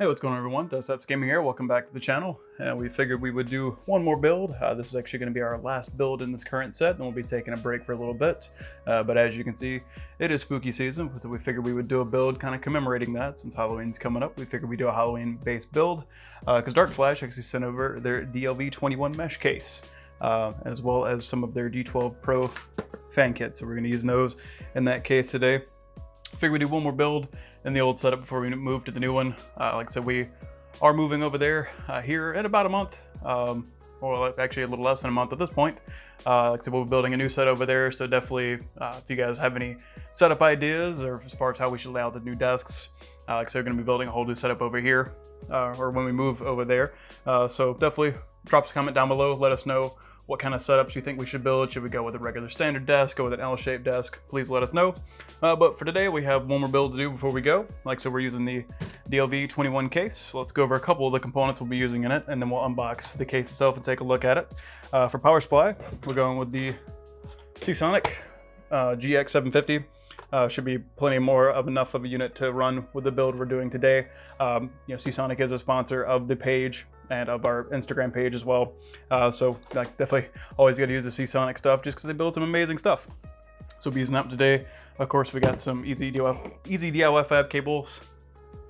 Hey, what's going on everyone? DarkFlash Gaming here. Welcome back to the channel. We figured we would do one more build. This is actually going to be our last build in this current set, then we'll be taking a break for a little bit. But as you can see, it is spooky season, so we figured we would do a build kind of commemorating that. Since Halloween's coming up, we figured we'd do a Halloween-based build, because DarkFlash actually sent over their DLV21Mesh case, as well as some of their D12 Pro fan kits. So we're going to use those in that case today. Figure we do one more build in the old setup before we move to the new one. Like I said, we are moving over there here in about a month, or actually a little less than a month at this point. Like I said, we'll be building a new set over there, so definitely if you guys have any setup ideas or as far as how we should lay out the new desks, like I said, we're going to be building a whole new setup over here, or when we move over there. So definitely drop us a comment down below, let us know what kind of setups you think we should build. Should we go with a regular standard desk, go with an L-shaped desk? Please let us know. But for today, we have one more build to do before we go. Like I said, we're using the DLV21 case. So let's go over a couple of the components we'll be using in it, and then we'll unbox the case itself and take a look at it. For power supply, we're going with the Seasonic GX750. Should be plenty more of enough of a unit to run with the build we're doing today. Seasonic is a sponsor of the page and of our Instagram page as well. So definitely always got to use the Seasonic stuff just because they build some amazing stuff. So we'll be using that today. Of course, we got some easy DIY fab cables,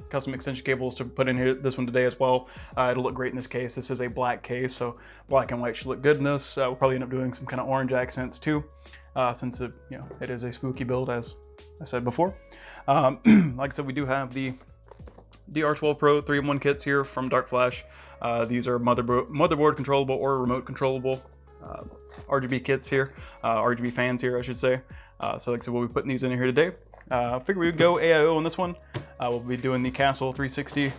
custom extension cables to put in here. This one today as well. It'll look great in this case. This is a black case, so black and white should look good in this. We'll probably end up doing some kind of orange accents too, since it is a spooky build, as I said before. Like I said, we do have the DR12 Pro 3-in-1 kits here from DarkFlash. These are motherboard controllable or remote controllable RGB kits here, RGB fans here, I should say. So like I said, we'll be putting these in here today. I figured we would go AIO on this one. We'll be doing the Castle 360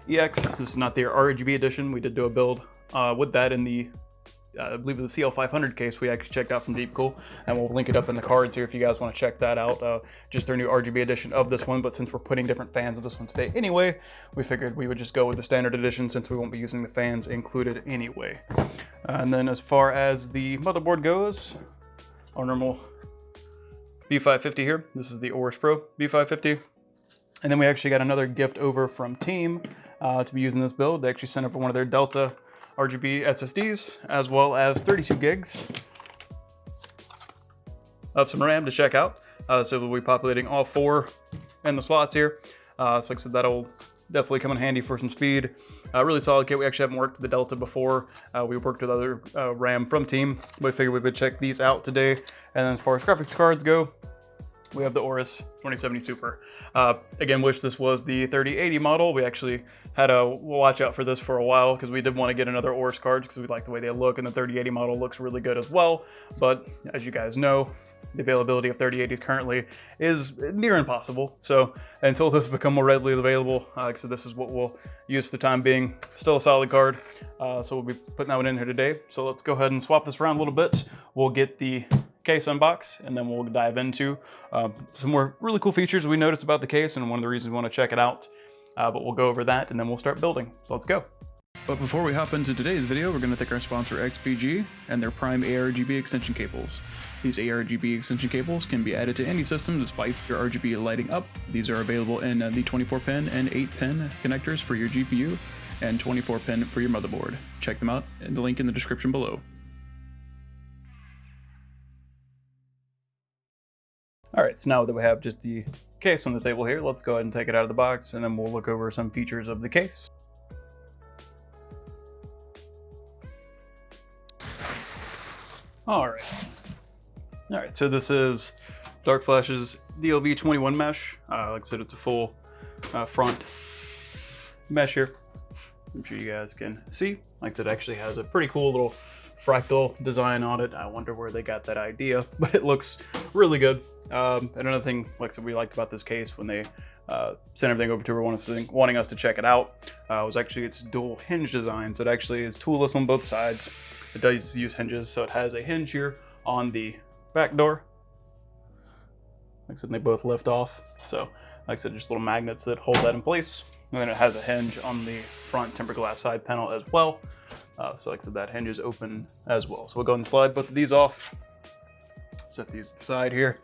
EX. This is not the RGB edition. We did do a build with that in the I believe the CL500 case we actually checked out from Deepcool, and we'll link it up in the cards here if you guys want to check that out. Just their new RGB edition of this one, but since we're putting different fans of this one today anyway, we figured we would just go with the standard edition since we won't be using the fans included anyway. And then as far as the motherboard goes, our normal B550 here. This is the Aorus Pro B550. And then we actually got another gift over from Team to be using this build. They actually sent over one of their Delta RGB SSDs, as well as 32 gigs of some RAM to check out. So we'll be populating all 4 in the slots here. So like I said, that'll definitely come in handy for some speed. Really solid kit. We actually haven't worked with the Delta before. We worked with other RAM from Team. We figured we would check these out today. And then as far as graphics cards go, we have the Aorus 2070 Super. Again, wish this was the 3080 model. We actually had a watch out for this for a while because we did want to get another Aorus card because we like the way they look, and the 3080 model looks really good as well. But as you guys know, the availability of 3080s currently is near impossible. So until this become more readily available, like I said, this is what we'll use for the time being. Still a solid card. So we'll be putting that one in here today. So let's go ahead and swap this around a little bit. We'll get the case unbox, and then we'll dive into some more really cool features we noticed about the case and one of the reasons we want to check it out. But we'll go over that and then we'll start building. So let's go. But before we hop into today's video, we're going to thank our sponsor XPG and their Prime ARGB extension cables. These ARGB extension cables can be added to any system to spice your RGB lighting up. These are available in the 24-pin and 8-pin connectors for your GPU and 24-pin for your motherboard. Check them out in the link in the description below. All right, so now that we have just the case on the table here, let's go ahead and take it out of the box, and then we'll look over some features of the case. All right, so this is DarkFlash's DLV21Mesh. Like I said, it's a full front mesh here. I'm sure you guys can see. Like I said, it actually has a pretty cool little fractal design on it. I wonder where they got that idea, but it looks really good. And another thing, like I said, we liked about this case when they sent everything over to her wanting us to check it out, was actually its dual hinge design. So it actually is toolless on both sides. It does use hinges, so it has a hinge here on the back door. Like I said, they both lift off. So like I said, just little magnets that hold that in place. And then it has a hinge on the front tempered glass side panel as well. So like I said, that hinge is open as well. So we'll go ahead and slide both of these off. Set these to the side here,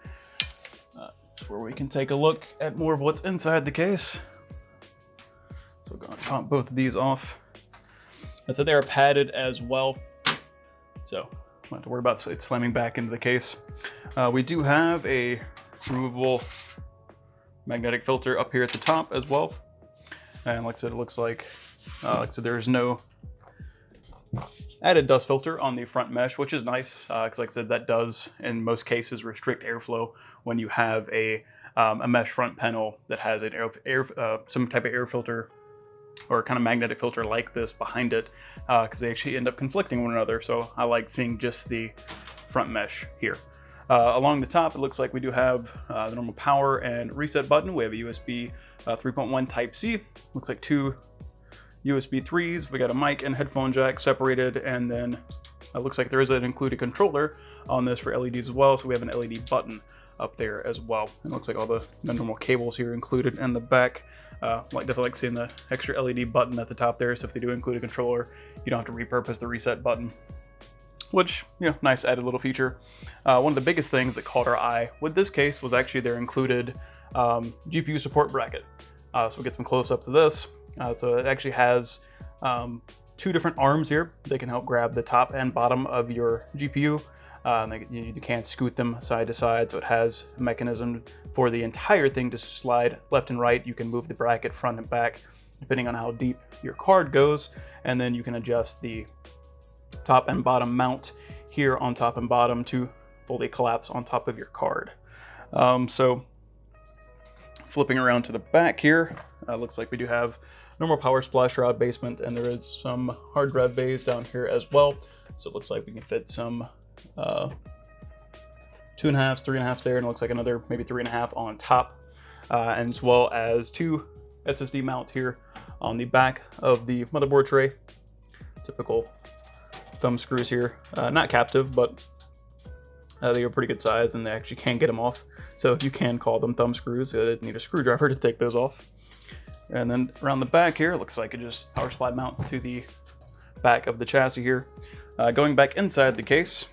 where we can take a look at more of what's inside the case. pop both of these off. And so they're padded as well, so don't have to worry about it slamming back into the case. We do have a removable magnetic filter up here at the top as well. And like I said, it looks like there's no added dust filter on the front mesh, which is nice, because like I said, that does in most cases restrict airflow when you have a mesh front panel that has an some type of air filter or kind of magnetic filter like this behind it, because they actually end up conflicting one another. So I like seeing just the front mesh here. Along the top, it looks like we do have the normal power and reset button. We have a USB 3.1 Type-C. Looks like two USB 3s. We got a mic and headphone jack separated, and then it looks like there is an included controller on this for LEDs as well. So we have an LED button up there as well. It looks like all the normal cables here included in the back. Definitely like seeing the extra LED button at the top there. So if they do include a controller, you don't have to repurpose the reset button, which, you know, nice added little feature. One of the biggest things that caught our eye with this case was actually their included GPU support bracket. So we'll get some close-ups of this. So it actually has two different arms here. They can help grab the top and bottom of your GPU. You can't scoot them side to side, so it has a mechanism for the entire thing to slide left and right. You can move the bracket front and back depending on how deep your card goes, and then you can adjust the top and bottom mount here on top and bottom to fully collapse on top of your card. So flipping around to the back here, looks like we do have normal power splash rod basement, and there is some hard drive bays down here as well. So it looks like we can fit some 2.5s, 3.5s there, and it looks like another maybe 3.5 on top, and as well as two SSD mounts here on the back of the motherboard tray. Typical thumb screws here, not captive, but they are pretty good size, and they actually can get them off. So you can call them thumb screws. You need a screwdriver to take those off. And then around the back here, it looks like it just power supply mounts to the back of the chassis here. Going back inside the case,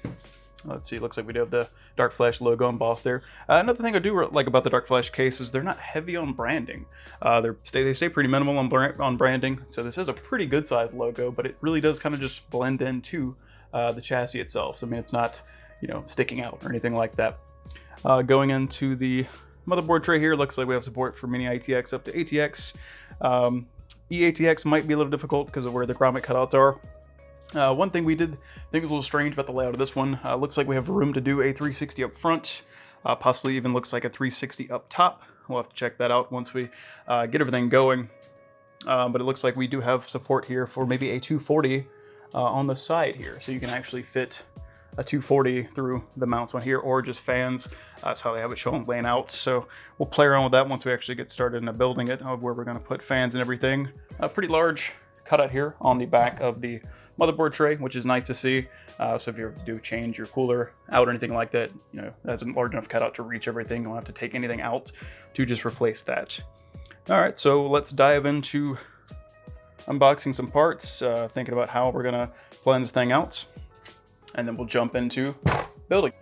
let's see, it looks like we do have the DarkFlash logo embossed there. Another thing I do like about the DarkFlash case is they're not heavy on branding. They stay pretty minimal on branding, so this is a pretty good size logo, but it really does kind of just blend into the chassis itself. So I mean, it's not, you know, sticking out or anything like that. Going into the motherboard tray here, looks like we have support for mini ITX up to ATX. eATX might be a little difficult because of where the grommet cutouts are. One thing we did think was a little strange about the layout of this one, looks like we have room to do a 360 up front, possibly even looks like a 360 up top. We'll have to check that out once we get everything going. But it looks like we do have support here for maybe a 240 on the side here, so you can actually fit a 240 through the mounts on here, or just fans. That's how they have it shown laying out. So we'll play around with that once we actually get started in building it, of where we're going to put fans and everything. A pretty large cutout here on the back of the motherboard tray, which is nice to see. So if you ever do change your cooler out or anything like that, you know, that's a large enough cutout to reach everything. You don't have to take anything out to just replace that. All right, so let's dive into unboxing some parts, thinking about how we're gonna plan this thing out, and then we'll jump into building.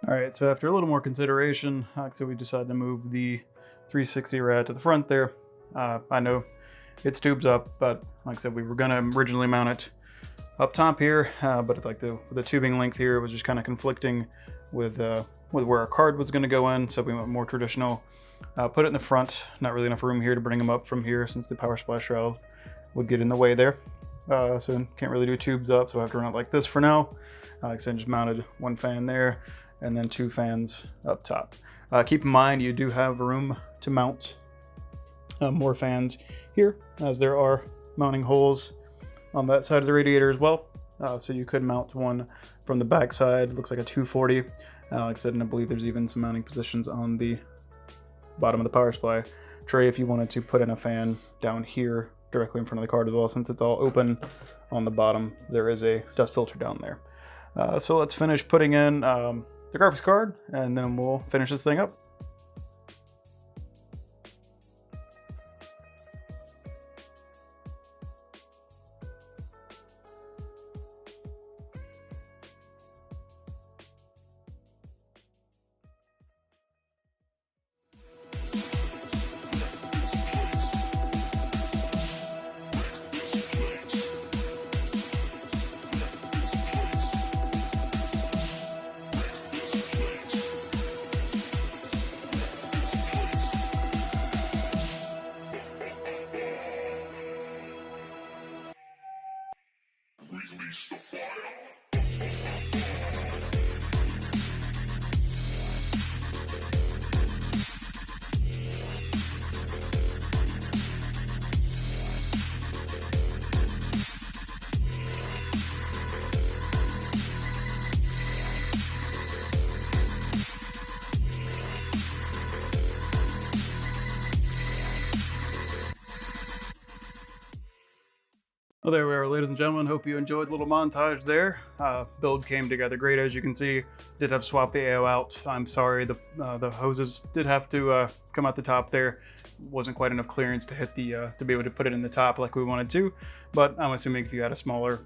All right, so after a little more consideration, so we decided to move the 360 rad to the front there. I know it's tubes up, but like I said, we were gonna originally mount it up top here, but like the tubing length here was just kind of conflicting with where our card was gonna go in, so we went more traditional. Put it in the front, not really enough room here to bring them up from here since the power splash rail would get in the way there. So can't really do tubes up, so I have to run it like this for now. Like I said, just mounted one fan there, and then two fans up top. Keep in mind, you do have room to mount more fans here, as there are mounting holes on that side of the radiator as well. So you could mount one from the back side. Looks like a 240. Like I said, and I believe there's even some mounting positions on the bottom of the power supply tray if you wanted to put in a fan down here directly in front of the card as well, since it's all open on the bottom. There is a dust filter down there. So let's finish putting in the graphics card, and then we'll finish this thing up. Well, there we are, ladies and gentlemen. Hope you enjoyed the little montage there. Build came together great, as you can see. Did have to swap the AO out. I'm sorry, the hoses did have to come out the top there. Wasn't quite enough clearance to hit the to be able to put it in the top like we wanted to. But I'm assuming if you had a smaller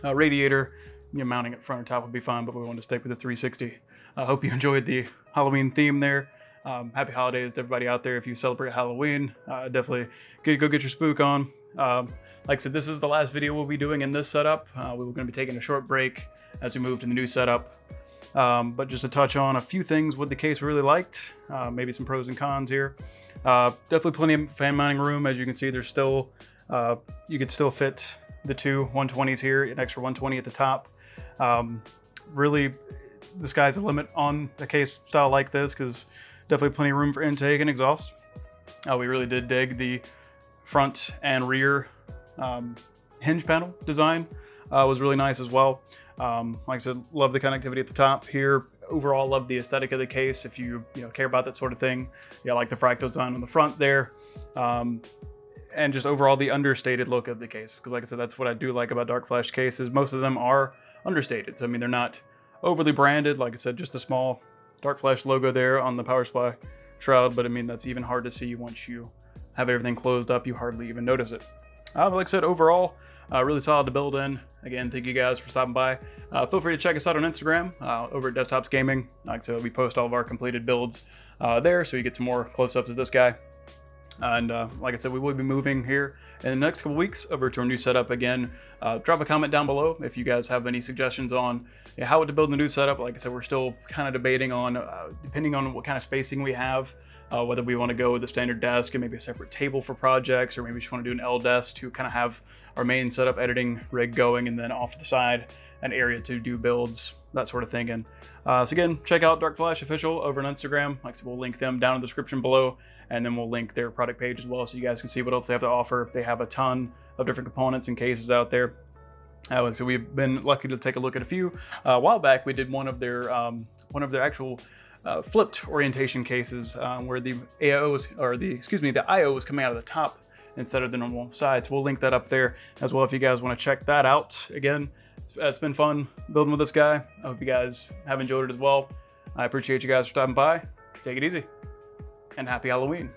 radiator, mounting it front or top would be fine. But we wanted to stick with the 360. I hope you enjoyed the Halloween theme there. Happy holidays to everybody out there. If you celebrate Halloween, definitely go get your spook on. Like I said, this is the last video we'll be doing in this setup. We were going to be taking a short break as we move to the new setup. But just to touch on a few things with the case we really liked, maybe some pros and cons here. Definitely plenty of fan mounting room. As you can see, there's still, you could still fit the two 120s here, an extra 120 at the top. Really, the sky's the limit on a case style like this, because definitely plenty of room for intake and exhaust. We really did dig the front and rear hinge panel design. Was really nice as well. Like I said, love the connectivity at the top here. Overall, love the aesthetic of the case. If you care about that sort of thing, yeah, like the fractal design on the front there, and just overall the understated look of the case. Because like I said, that's what I do like about DarkFlash cases. Most of them are understated. So I mean, they're not overly branded. Like I said, just a small DarkFlash logo there on the power supply shroud. But I mean, that's even hard to see once you have everything closed up. You hardly even notice it. But like I said, overall, really solid to build in. Again, thank you guys for stopping by. Feel free to check us out on Instagram over at Desktops Gaming. Like I said, we post all of our completed builds there, so you get some more close-ups of this guy. And like I said, we will be moving here in the next couple weeks over to our new setup again. Drop a comment down below if you guys have any suggestions on how to build the new setup. Like I said, we're still kind of debating on, depending on what kind of spacing we have, whether we want to go with a standard desk and maybe a separate table for projects, or maybe we just want to do an L desk to kind of have our main setup editing rig going, and then off to the side an area to do builds, that sort of thing. And so again, check out DarkFlash Official over on Instagram. Like I said, we'll link them down in the description below, and then we'll link their product page as well, so you guys can see what else they have to offer. They have a ton of different components and cases out there. So we've been lucky to take a look at a few. A while back, we did one of their actual flipped orientation cases where the IO was coming out of the top instead of the normal side. So we'll link that up there as well if you guys want to check that out. Again, it's been fun building with this guy. I hope you guys have enjoyed it as well. I appreciate you guys for stopping by. Take it easy, and happy Halloween.